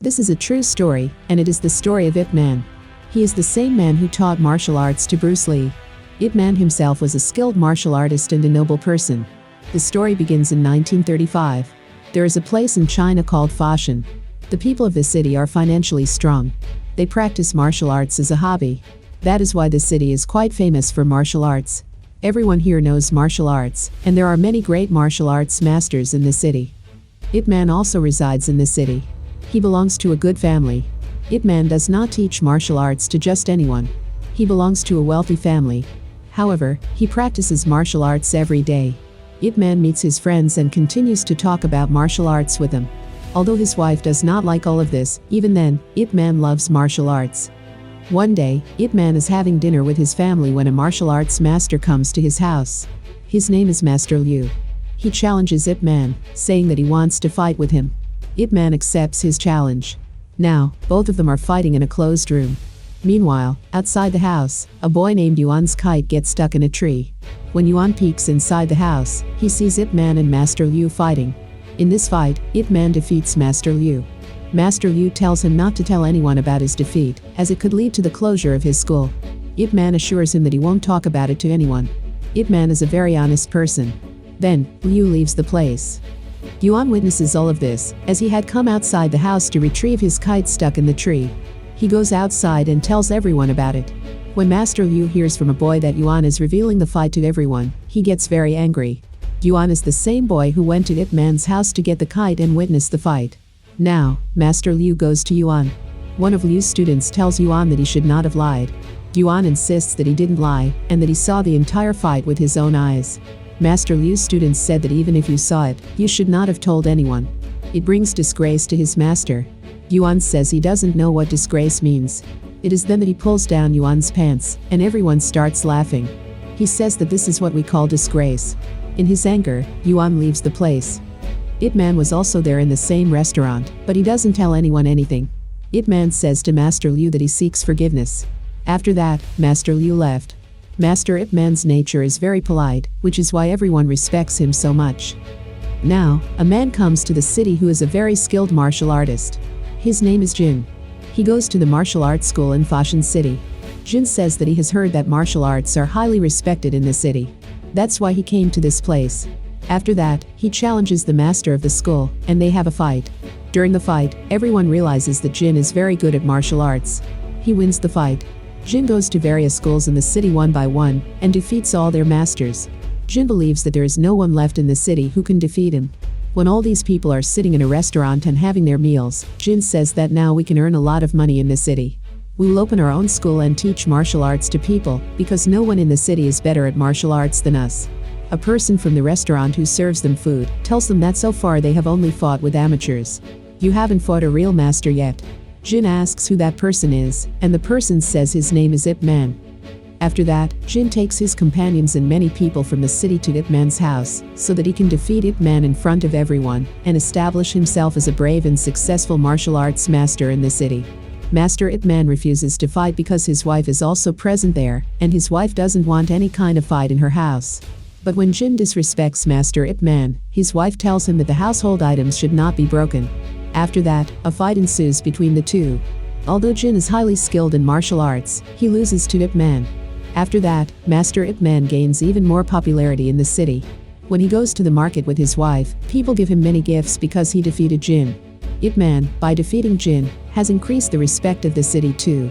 This is a true story, and it is the story of Ip Man. He is the same man who taught martial arts to Bruce Lee. Ip Man himself was a skilled martial artist and a noble person. The story begins in 1935. There is a place in China called Foshan. The people of the city are financially strong. They practice martial arts as a hobby. That is why the city is quite famous for martial arts. Everyone here knows martial arts, and there are many great martial arts masters in the city. Ip Man also resides in the city. He belongs to a good family. Ip Man does not teach martial arts to just anyone. He belongs to a wealthy family. However, he practices martial arts every day. Ip Man meets his friends and continues to talk about martial arts with them. Although his wife does not like all of this, even then, Ip Man loves martial arts. One day, Ip Man is having dinner with his family when a martial arts master comes to his house. His name is Master Liu. He challenges Ip Man, saying that he wants to fight with him. Ip Man accepts his challenge. Now, both of them are fighting in a closed room. Meanwhile, outside the house, a boy named Yuan's kite gets stuck in a tree. When Yuan peeks inside the house, he sees Ip Man and Master Liu fighting. In this fight, Ip Man defeats Master Liu. Master Liu tells him not to tell anyone about his defeat, as it could lead to the closure of his school. Ip Man assures him that he won't talk about it to anyone. Ip Man is a very honest person. Then, Liu leaves the place. Yuan witnesses all of this, as he had come outside the house to retrieve his kite stuck in the tree. He goes outside and tells everyone about it. When Master Liu hears from a boy that Yuan is revealing the fight to everyone, he gets very angry. Yuan is the same boy who went to Ip Man's house to get the kite and witness the fight. Now, Master Liu goes to Yuan. One of Liu's students tells Yuan that he should not have lied. Yuan insists that he didn't lie, and that he saw the entire fight with his own eyes. Master Liu's students said that even if you saw it, you should not have told anyone. It brings disgrace to his master. Yuan says he doesn't know what disgrace means. It is then that he pulls down Yuan's pants, and everyone starts laughing. He says that this is what we call disgrace. In his anger, Yuan leaves the place. Ip Man was also there in the same restaurant, but he doesn't tell anyone anything. Ip Man says to Master Liu that he seeks forgiveness. After that, Master Liu left. Master Ip Man's nature is very polite, which is why everyone respects him so much. Now, a man comes to the city who is a very skilled martial artist. His name is Jin. He goes to the martial arts school in Foshan City. Jin says that he has heard that martial arts are highly respected in the city. That's why he came to this place. After that, he challenges the master of the school, and they have a fight. During the fight, everyone realizes that Jin is very good at martial arts. He wins the fight. Jin goes to various schools in the city one by one, and defeats all their masters. Jin believes that there is no one left in the city who can defeat him. When all these people are sitting in a restaurant and having their meals, Jin says that now we can earn a lot of money in the city. We will open our own school and teach martial arts to people, because no one in the city is better at martial arts than us. A person from the restaurant who serves them food tells them that so far they have only fought with amateurs. You haven't fought a real master yet. Jin asks who that person is, and the person says his name is Ip Man. After that, Jin takes his companions and many people from the city to Ip Man's house, so that he can defeat Ip Man in front of everyone, and establish himself as a brave and successful martial arts master in the city. Master Ip Man refuses to fight because his wife is also present there, and his wife doesn't want any kind of fight in her house. But when Jin disrespects Master Ip Man, his wife tells him that the household items should not be broken. After that, a fight ensues between the two. Although Jin is highly skilled in martial arts, he loses to Ip Man. After that, Master Ip Man gains even more popularity in the city. When he goes to the market with his wife, people give him many gifts because he defeated Jin. Ip Man, by defeating Jin, has increased the respect of the city too.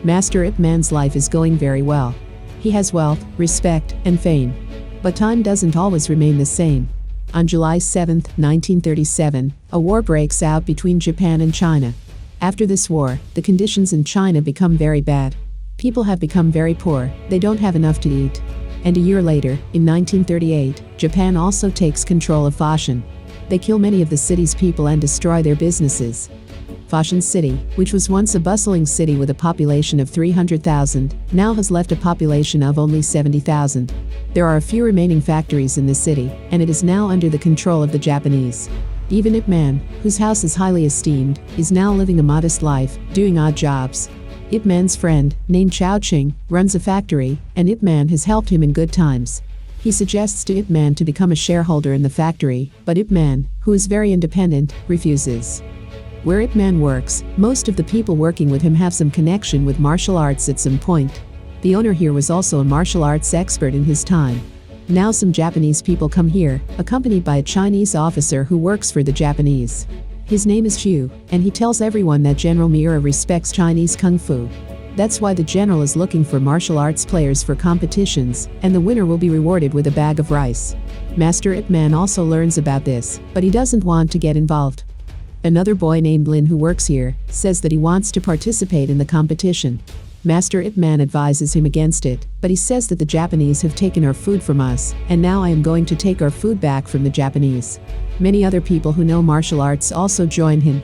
Master Ip Man's life is going very well. He has wealth, respect, and fame. But time doesn't always remain the same. On July 7, 1937, a war breaks out between Japan and China. After this war, the conditions in China become very bad. People have become very poor, they don't have enough to eat. And a year later, in 1938, Japan also takes control of Foshan. They kill many of the city's people and destroy their businesses. Foshan City, which was once a bustling city with a population of 300,000, now has left a population of only 70,000. There are a few remaining factories in the city, and it is now under the control of the Japanese. Even Ip Man, whose house is highly esteemed, is now living a modest life, doing odd jobs. Ip Man's friend, named Chao Ching, runs a factory, and Ip Man has helped him in good times. He suggests to Ip Man to become a shareholder in the factory, but Ip Man, who is very independent, refuses. Where Ip Man works, most of the people working with him have some connection with martial arts at some point. The owner here was also a martial arts expert in his time. Now some Japanese people come here, accompanied by a Chinese officer who works for the Japanese. His name is Chu, and he tells everyone that General Miura respects Chinese Kung Fu. That's why the general is looking for martial arts players for competitions, and the winner will be rewarded with a bag of rice. Master Ip Man also learns about this, but he doesn't want to get involved. Another boy named Lin who works here, says that he wants to participate in the competition. Master Ip Man advises him against it, but he says that the Japanese have taken our food from us, and now I am going to take our food back from the Japanese. Many other people who know martial arts also join him.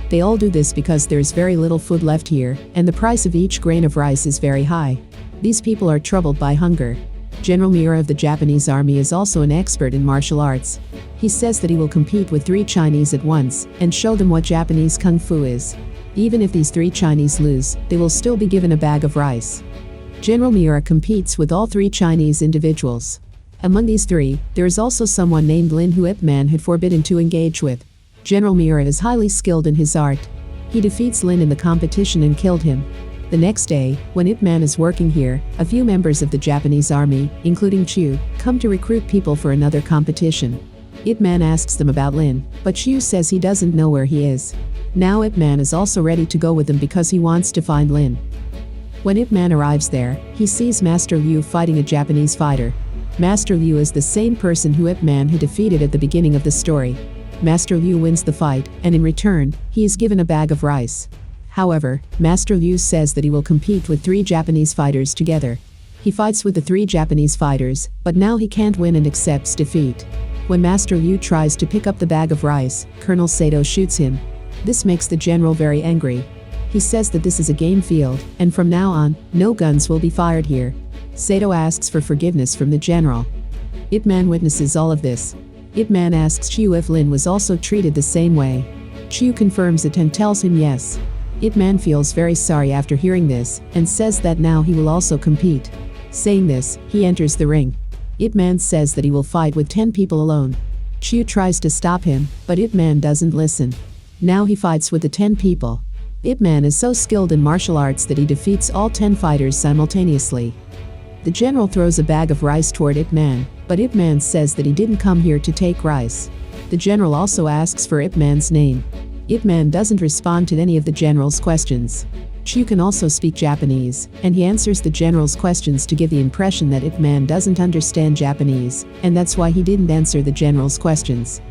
They all do this because there's very little food left here, and the price of each grain of rice is very high. These people are troubled by hunger. General Miura of the Japanese army is also an expert in martial arts. He says that he will compete with 3 Chinese at once, and show them what Japanese Kung Fu is. Even if these 3 Chinese lose, they will still be given a bag of rice. General Miura competes with all 3 Chinese individuals. Among these 3, there is also someone named Lin who Ip Man had forbidden to engage with. General Miura is highly skilled in his art. He defeats Lin in the competition and killed him. The next day, when Ip Man is working here, a few members of the Japanese army, including Chu, come to recruit people for another competition. Ip Man asks them about Lin, but Chu says he doesn't know where he is. Now Ip Man is also ready to go with them because he wants to find Lin. When Ip Man arrives there, he sees Master Liu fighting a Japanese fighter. Master Liu is the same person who Ip Man had defeated at the beginning of the story. Master Liu wins the fight, and in return, he is given a bag of rice. However, Master Liu says that he will compete with 3 Japanese fighters together. He fights with the 3 Japanese fighters, but now he can't win and accepts defeat. When Master Liu tries to pick up the bag of rice, Colonel Sato shoots him. This makes the general very angry. He says that this is a game field, and from now on, no guns will be fired here. Sato asks for forgiveness from the general. Ip Man witnesses all of this. Ip Man asks Chu if Lin was also treated the same way. Chu confirms it and tells him yes. Ip Man feels very sorry after hearing this, and says that now he will also compete. Saying this, he enters the ring. Ip Man says that he will fight with 10 people alone. Chu tries to stop him, but Ip Man doesn't listen. Now he fights with the 10 people. Ip Man is so skilled in martial arts that he defeats all 10 fighters simultaneously. The general throws a bag of rice toward Ip Man, but Ip Man says that he didn't come here to take rice. The general also asks for Ip Man's name. Ip Man doesn't respond to any of the general's questions. Chu can also speak Japanese, and he answers the general's questions to give the impression that Ip Man doesn't understand Japanese, and that's why he didn't answer the general's questions.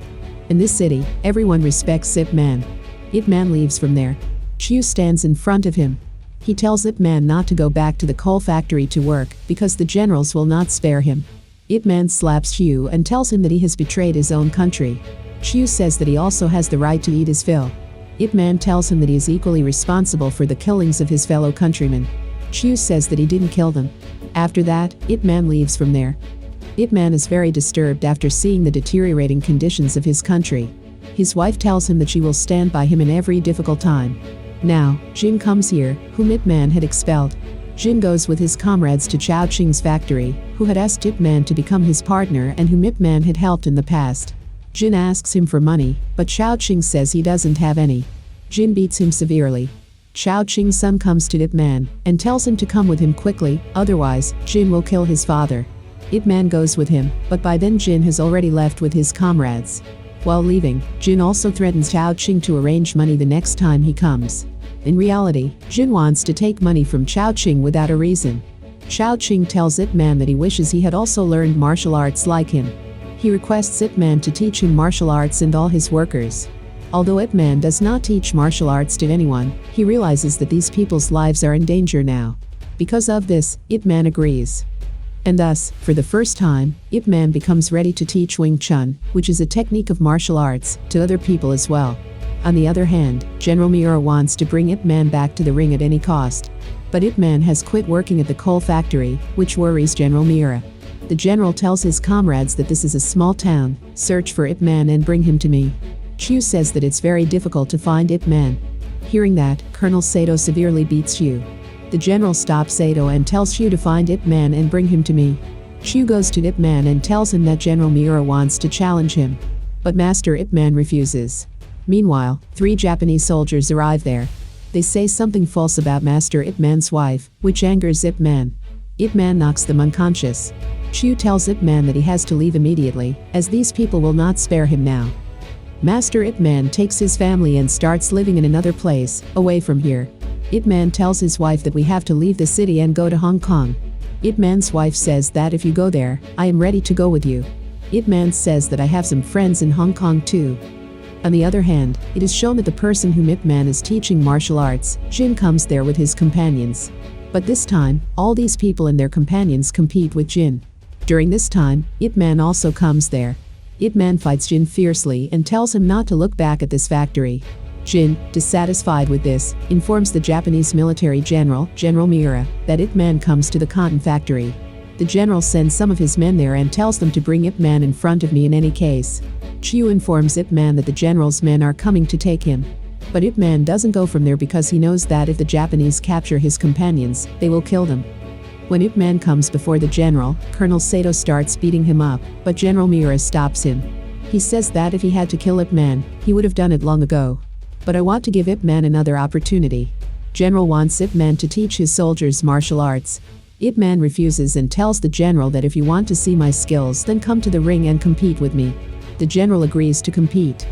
In this city, everyone respects Ip Man. Ip Man leaves from there. Chu stands in front of him. He tells Ip Man not to go back to the coal factory to work, because the generals will not spare him. Ip Man slaps Chu and tells him that he has betrayed his own country. Chu says that he also has the right to eat his fill. Ip Man tells him that he is equally responsible for the killings of his fellow countrymen. Chu says that he didn't kill them. After that, Ip Man leaves from there. Ip Man is very disturbed after seeing the deteriorating conditions of his country. His wife tells him that she will stand by him in every difficult time. Now, Jin comes here, whom Ip Man had expelled. Jin goes with his comrades to Chao Qing's factory, who had asked Ip Man to become his partner and whom Ip Man had helped in the past. Jin asks him for money, but Chao Qing says he doesn't have any. Jin beats him severely. Chao Qing's son comes to Ip Man and tells him to come with him quickly, otherwise, Jin will kill his father. Ip Man goes with him, but by then Jin has already left with his comrades. While leaving, Jin also threatens Chao Qing to arrange money the next time he comes. In reality, Jin wants to take money from Chao Qing without a reason. Chao Qing tells Ip Man that he wishes he had also learned martial arts like him. He requests Ip Man to teach him martial arts and all his workers. Although Ip Man does not teach martial arts to anyone, he realizes that these people's lives are in danger now. Because of this, Ip Man agrees. And thus, for the first time, Ip Man becomes ready to teach Wing Chun, which is a technique of martial arts, to other people as well. On the other hand, General Miura wants to bring Ip Man back to the ring at any cost. But Ip Man has quit working at the coal factory, which worries General Miura. The general tells his comrades that this is a small town, search for Ip Man and bring him to me. Chu says that it's very difficult to find Ip Man. Hearing that, Colonel Sato severely beats Chu. The general stops Sato and tells Chu to find Ip Man and bring him to me. Chu goes to Ip Man and tells him that General Miura wants to challenge him. But Master Ip Man refuses. Meanwhile, 3 Japanese soldiers arrive there. They say something false about Master Ip Man's wife, which angers Ip Man. Ip Man knocks them unconscious. Chu tells Ip Man that he has to leave immediately, as these people will not spare him now. Master Ip Man takes his family and starts living in another place, away from here. Ip Man tells his wife that we have to leave the city and go to Hong Kong. Ip Man's wife says that if you go there, I am ready to go with you. Ip Man says that I have some friends in Hong Kong too. On the other hand, it is shown that the person whom Ip Man is teaching martial arts, Jin, comes there with his companions. But this time, all these people and their companions compete with Jin. During this time, Ip Man also comes there. Ip Man fights Jin fiercely and tells him not to look back at this factory. Jin, dissatisfied with this, informs the Japanese military general, General Miura, that Ip Man comes to the cotton factory. The general sends some of his men there and tells them to bring Ip Man in front of me in any case. Chiu informs Ip Man that the general's men are coming to take him. But Ip Man doesn't go from there because he knows that if the Japanese capture his companions, they will kill them. When Ip Man comes before the general, Colonel Sato starts beating him up, but General Miura stops him. He says that if he had to kill Ip Man, he would have done it long ago. But I want to give Ip Man another opportunity. General wants Ip Man to teach his soldiers martial arts. Ip Man refuses and tells the general that if you want to see my skills, then come to the ring and compete with me. The general agrees to compete.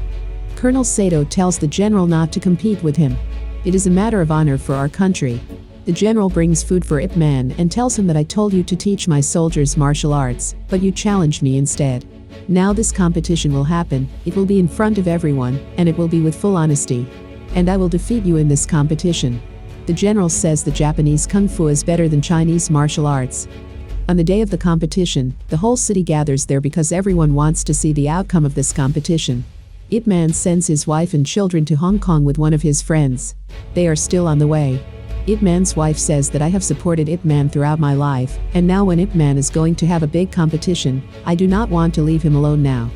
Colonel Sato tells the general not to compete with him. It is a matter of honor for our country. The general brings food for Ip Man and tells him that I told you to teach my soldiers martial arts, but you challenged me instead. Now this competition will happen, it will be in front of everyone, and it will be with full honesty. And I will defeat you in this competition. The general says the Japanese Kung Fu is better than Chinese martial arts. On the day of the competition, the whole city gathers there because everyone wants to see the outcome of this competition. Ip Man sends his wife and children to Hong Kong with one of his friends. They are still on the way. Ip Man's wife says that I have supported Ip Man throughout my life, and now when Ip Man is going to have a big competition, I do not want to leave him alone now.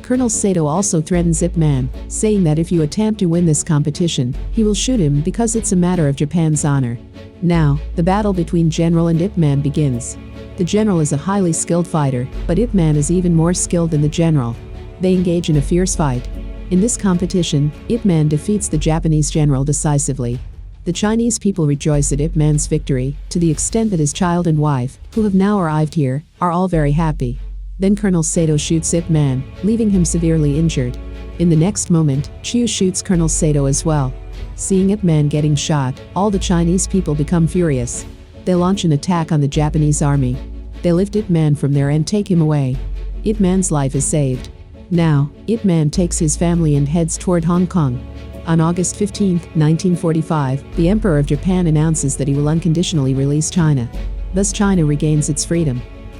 Colonel Sato also threatens Ip Man, saying that if you attempt to win this competition, he will shoot him because it's a matter of Japan's honor. Now, the battle between General and Ip Man begins. The general is a highly skilled fighter, but Ip Man is even more skilled than the general. They engage in a fierce fight. In this competition, Ip Man defeats the Japanese general decisively. The Chinese people rejoice at Ip Man's victory, to the extent that his child and wife, who have now arrived here, are all very happy. Then Colonel Sato shoots Ip Man, leaving him severely injured. In the next moment, Chu shoots Colonel Sato as well. Seeing Ip Man getting shot, all the Chinese people become furious. They launch an attack on the Japanese army. They lift Ip Man from there and take him away. Ip Man's life is saved. Now, Ip Man takes his family and heads toward Hong Kong. On August 15, 1945, the Emperor of Japan announces that he will unconditionally release China. Thus China regains its freedom.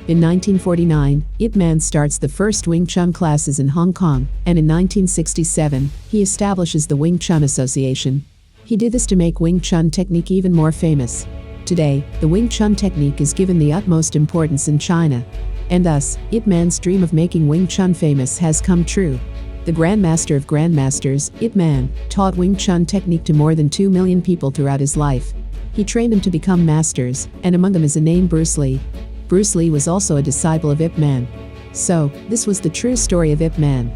In 1949, Ip Man starts the first Wing Chun classes in Hong Kong, and in 1967, he establishes the Wing Chun Association. He did this to make Wing Chun technique even more famous. Today, the Wing Chun technique is given the utmost importance in China. And thus, Ip Man's dream of making Wing Chun famous has come true. The Grandmaster of Grandmasters, Ip Man, taught Wing Chun technique to more than 2 million people throughout his life. He trained them to become masters, and among them is the name Bruce Lee. Bruce Lee was also a disciple of Ip Man. So, this was the true story of Ip Man.